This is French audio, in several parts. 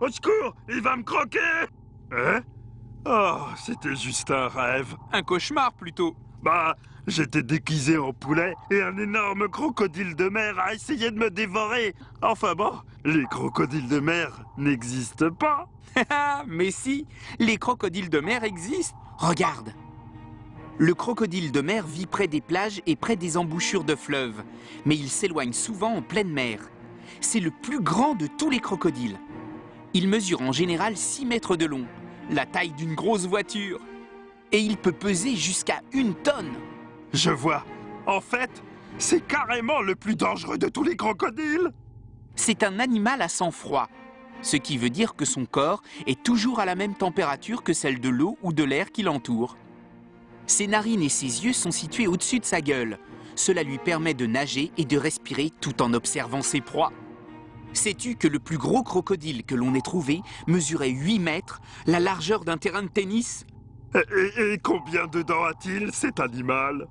Au secours, il va me croquer! Hein? Oh, c'était juste un rêve. Un cauchemar plutôt. Bah, j'étais déguisé en poulet et un énorme crocodile de mer a essayé de me dévorer. Enfin bon, les crocodiles de mer n'existent pas. Mais si, les crocodiles de mer existent. Regarde. Le crocodile de mer vit près des plages et près des embouchures de fleuves, mais il s'éloigne souvent en pleine mer. C'est le plus grand de tous les crocodiles. Il mesure en général 6 mètres de long, la taille d'une grosse voiture. Et il peut peser jusqu'à 1 tonne. Je vois. En fait, c'est carrément le plus dangereux de tous les crocodiles. C'est un animal à sang froid, ce qui veut dire que son corps est toujours à la même température que celle de l'eau ou de l'air qui l'entoure. Ses narines et ses yeux sont situés au-dessus de sa gueule. Cela lui permet de nager et de respirer tout en observant ses proies. Sais-tu que le plus gros crocodile que l'on ait trouvé mesurait 8 mètres, la largeur d'un terrain de tennis? Et combien de dents a-t-il, cet animal?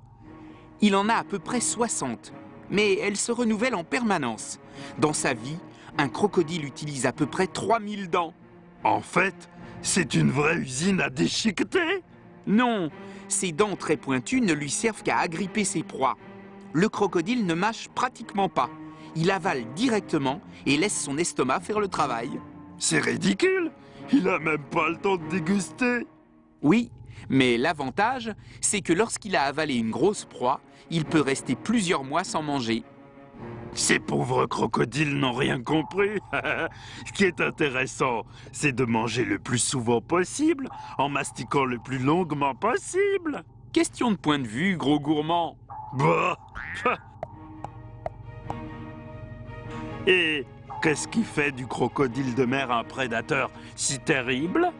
Il en a à peu près 60, mais elles se renouvellent en permanence. Dans sa vie, un crocodile utilise à peu près 3000 dents. En fait, c'est une vraie usine à déchiqueter? Non, ses dents très pointues ne lui servent qu'à agripper ses proies. Le crocodile ne mâche pratiquement pas. Il avale directement et laisse son estomac faire le travail. C'est ridicule! Il a même pas le temps de déguster! Oui, mais l'avantage, c'est que lorsqu'il a avalé une grosse proie, il peut rester plusieurs mois sans manger. Ces pauvres crocodiles n'ont rien compris. Ce qui est intéressant, c'est de manger le plus souvent possible, en mastiquant le plus longuement possible. Question de point de vue, gros gourmand. Bah. Et qu'est-ce qui fait du crocodile de mer un prédateur si terrible?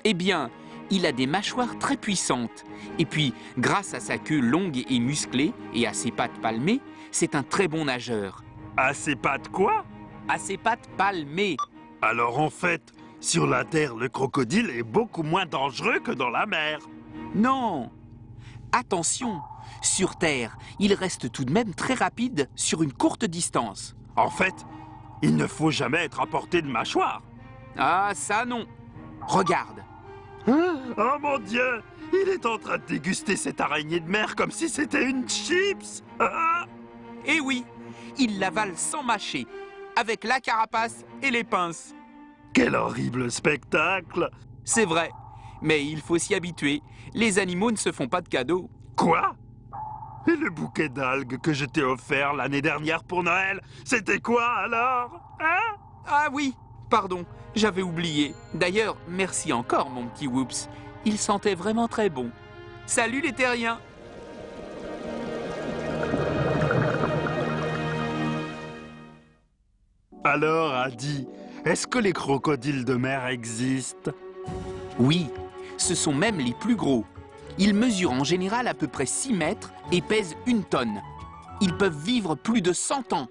Eh bien, il a des mâchoires très puissantes. Et puis, grâce à sa queue longue et musclée et à ses pattes palmées, c'est un très bon nageur. À ses pattes quoi? À ses pattes palmées. Alors en fait, sur la Terre, le crocodile est beaucoup moins dangereux que dans la mer. Non! Attention! Sur Terre, il reste tout de même très rapide sur une courte distance. En fait, il ne faut jamais être à portée de mâchoire. Ah, ça non! Regarde! Oh mon Dieu! Il est en train de déguster cette araignée de mer comme si c'était une chips! Eh oui! Il l'avale sans mâcher, avec la carapace et les pinces. Quel horrible spectacle! C'est vrai, mais il faut s'y habituer. Les animaux ne se font pas de cadeaux. Quoi? Et le bouquet d'algues que je t'ai offert l'année dernière pour Noël, c'était quoi alors? Hein? Ah oui, pardon, j'avais oublié. D'ailleurs, merci encore, mon petit Whoops. Il sentait vraiment très bon. Salut les terriens! Alors, Adi, est-ce que les crocodiles de mer existent? Oui, ce sont même les plus gros. Ils mesurent en général à peu près 6 mètres et pèsent 1 tonne. Ils peuvent vivre plus de 100 ans.